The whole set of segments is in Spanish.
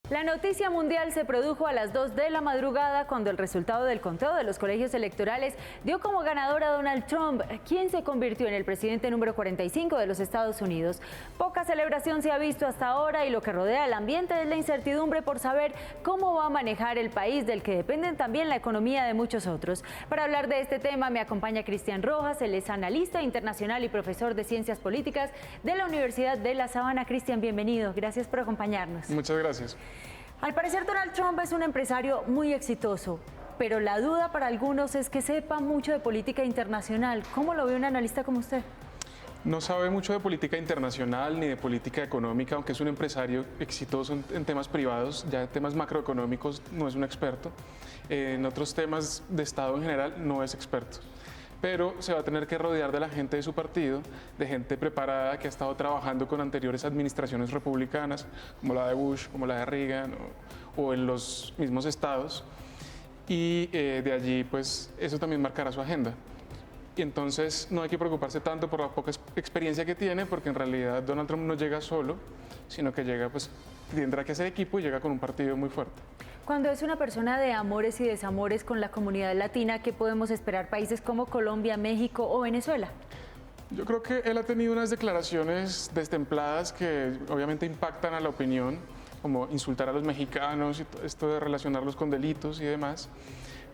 La noticia mundial se produjo a las 2 de la madrugada cuando el resultado del conteo de los colegios electorales dio como ganador a Donald Trump, quien se convirtió en el presidente número 45 de los Estados Unidos. Poca celebración se ha visto hasta ahora y lo que rodea el ambiente es la incertidumbre por saber cómo va a manejar el país, del que dependen también la economía de muchos otros. Para hablar de este tema me acompaña Cristian Rojas, él es analista internacional y profesor de Ciencias Políticas de la Universidad de La Sabana. Cristian, bienvenido. Gracias por acompañarnos. Muchas gracias. Al parecer Donald Trump es un empresario muy exitoso, pero la duda para algunos es que sepa mucho de política internacional. ¿Cómo lo ve un analista como usted? No sabe mucho de política internacional ni de política económica, aunque es un empresario exitoso en temas privados, ya en temas macroeconómicos no es un experto. En otros temas de Estado en general no es experto. Pero se va a tener que rodear de la gente de su partido, de gente preparada que ha estado trabajando con anteriores administraciones republicanas, como la de Bush, como la de Reagan, o en los mismos estados, y de allí pues eso también marcará su agenda. Y entonces no hay que preocuparse tanto por la poca experiencia que tiene, porque en realidad Donald Trump no llega solo, sino que llega, pues tendrá que hacer equipo y llega con un partido muy fuerte. Cuando es una persona de amores y desamores con la comunidad latina, ¿qué podemos esperar países como Colombia, México o Venezuela? Yo creo que él ha tenido unas declaraciones destempladas que obviamente impactan a la opinión, como insultar a los mexicanos y todo esto de relacionarlos con delitos y demás,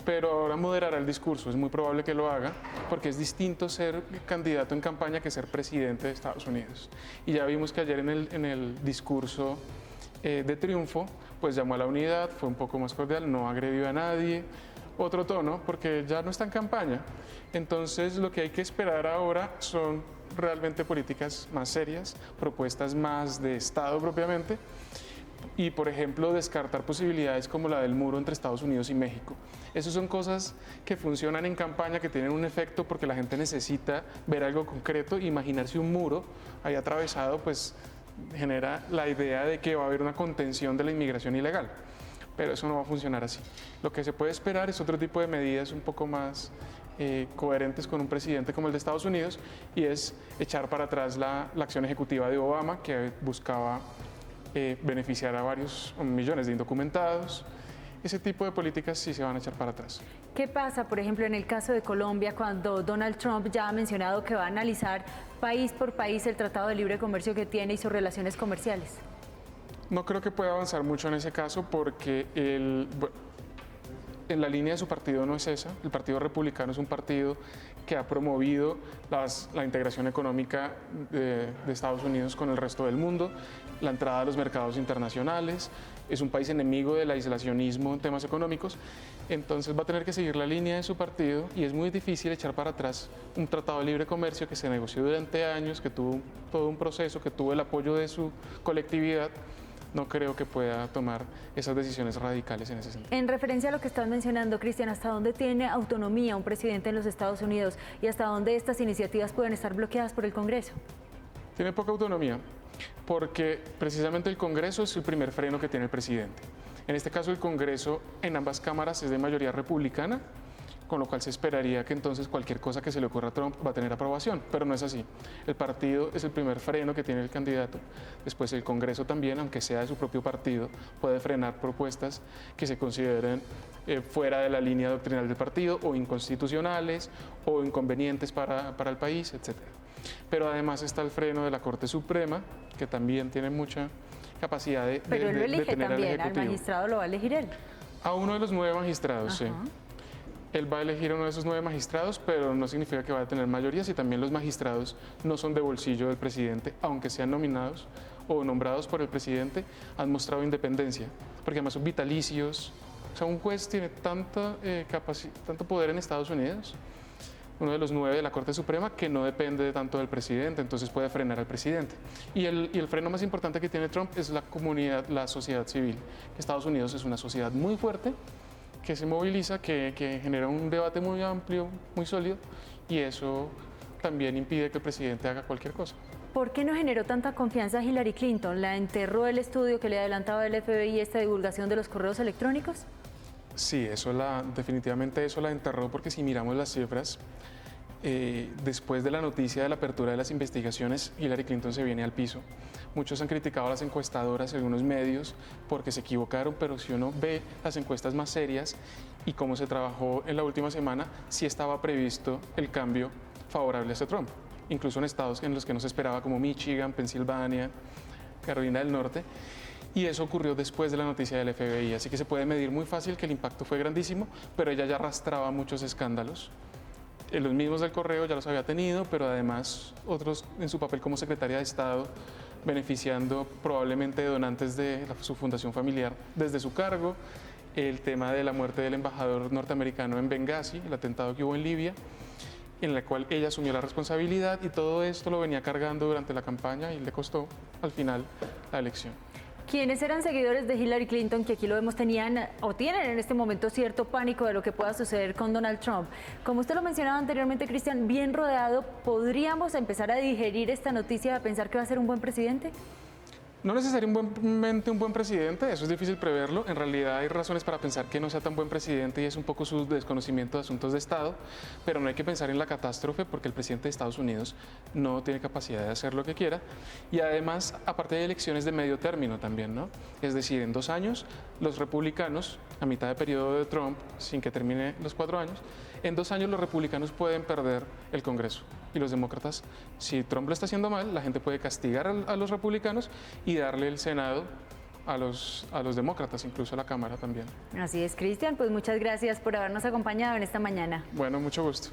pero ahora moderará el discurso, es muy probable que lo haga, porque es distinto ser candidato en campaña que ser presidente de Estados Unidos. Y ya vimos que ayer en el discurso de triunfo, pues llamó a la unidad, fue un poco más cordial, no agredió a nadie, otro tono, porque ya no está en campaña. Entonces lo que hay que esperar ahora son realmente políticas más serias, propuestas más de Estado propiamente, y por ejemplo descartar posibilidades como la del muro entre Estados Unidos y México. Esas son cosas que funcionan en campaña, que tienen un efecto porque la gente necesita ver algo concreto, imaginarse un muro ahí atravesado, pues genera la idea de que va a haber una contención de la inmigración ilegal, pero eso no va a funcionar así. Lo que se puede esperar es otro tipo de medidas un poco más coherentes con un presidente como el de Estados Unidos, y es echar para atrás la acción ejecutiva de Obama, que buscaba beneficiar a varios millones de indocumentados. Ese tipo de políticas sí se van a echar para atrás. ¿Qué pasa, por ejemplo, en el caso de Colombia, cuando Donald Trump ya ha mencionado que va a analizar país por país el Tratado de Libre Comercio que tiene y sus relaciones comerciales? No creo que pueda avanzar mucho en ese caso porque en la línea de su partido no es esa. El Partido Republicano es un partido que ha promovido la integración económica de Estados Unidos con el resto del mundo, la entrada a los mercados internacionales, es un país enemigo del aislacionismo en temas económicos, entonces va a tener que seguir la línea de su partido y es muy difícil echar para atrás un tratado de libre comercio que se negoció durante años, que tuvo todo un proceso, que tuvo el apoyo de su colectividad. No creo que pueda tomar esas decisiones radicales en ese sentido. En referencia a lo que estás mencionando, Cristian, ¿hasta dónde tiene autonomía un presidente en los Estados Unidos y hasta dónde estas iniciativas pueden estar bloqueadas por el Congreso? Tiene poca autonomía porque precisamente el Congreso es el primer freno que tiene el presidente. En este caso el Congreso en ambas cámaras es de mayoría republicana, con lo cual se esperaría que entonces cualquier cosa que se le ocurra a Trump va a tener aprobación, pero no es así. El partido es el primer freno que tiene el candidato, después el Congreso también, aunque sea de su propio partido, puede frenar propuestas que se consideren fuera de la línea doctrinal del partido, o inconstitucionales, o inconvenientes para el país, etc. Pero además está el freno de la Corte Suprema, que también tiene mucha capacidad de Pero él lo elige detener al también, Ejecutivo. al magistrado lo va a elegir él. A uno de los 9 magistrados, sí. Él va a elegir a uno de esos 9 magistrados, pero no significa que vaya a tener mayorías, y también los magistrados no son de bolsillo del presidente, aunque sean nominados o nombrados por el presidente, han mostrado independencia, porque además son vitalicios. O sea, un juez tiene tanto poder en Estados Unidos, uno de los 9 de la Corte Suprema, que no depende tanto del presidente, entonces puede frenar al presidente. Y el freno más importante que tiene Trump es la comunidad, la sociedad civil. Estados Unidos es una sociedad muy fuerte, que se moviliza, que genera un debate muy amplio, muy sólido, y eso también impide que el presidente haga cualquier cosa. ¿Por qué no generó tanta confianza Hillary Clinton? ¿La enterró el estudio que le adelantaba el FBI, esta divulgación de los correos electrónicos? Sí, definitivamente eso la enterró, porque si miramos las cifras, Después de la noticia de la apertura de las investigaciones, Hillary Clinton se viene al piso. Muchos han criticado a las encuestadoras y algunos medios porque se equivocaron, pero si uno ve las encuestas más serias y cómo se trabajó en la última semana, sí estaba previsto el cambio favorable hacia Trump, incluso en estados en los que no se esperaba, como Michigan, Pensilvania, Carolina del Norte. Y eso ocurrió después de la noticia del FBI, así que se puede medir muy fácil que el impacto fue grandísimo, pero ella ya arrastraba muchos escándalos. Los mismos del correo ya los había tenido, pero además otros en su papel como secretaria de Estado, beneficiando probablemente de donantes de su fundación familiar desde su cargo, el tema de la muerte del embajador norteamericano en Benghazi, el atentado que hubo en Libia, en la cual ella asumió la responsabilidad, y todo esto lo venía cargando durante la campaña y le costó al final la elección. Quienes eran seguidores de Hillary Clinton, que aquí lo vemos, tenían o tienen en este momento cierto pánico de lo que pueda suceder con Donald Trump. Como usted lo mencionaba anteriormente, Cristian, bien rodeado, ¿podríamos empezar a digerir esta noticia, a pensar que va a ser un buen presidente? No necesariamente un buen presidente, eso es difícil preverlo. En realidad hay razones para pensar que no sea tan buen presidente y es un poco su desconocimiento de asuntos de Estado, pero no hay que pensar en la catástrofe porque el presidente de Estados Unidos no tiene capacidad de hacer lo que quiera. Y además, aparte de elecciones de medio término también, ¿no? Es decir, en 2 años, los republicanos, a mitad de periodo de Trump, sin que termine los 4 años, en 2 años los republicanos pueden perder el Congreso. Y los demócratas, si Trump lo está haciendo mal, la gente puede castigar a los republicanos y darle el Senado a los demócratas, incluso a la Cámara también. Así es, Cristian, pues muchas gracias por habernos acompañado en esta mañana. Bueno, mucho gusto.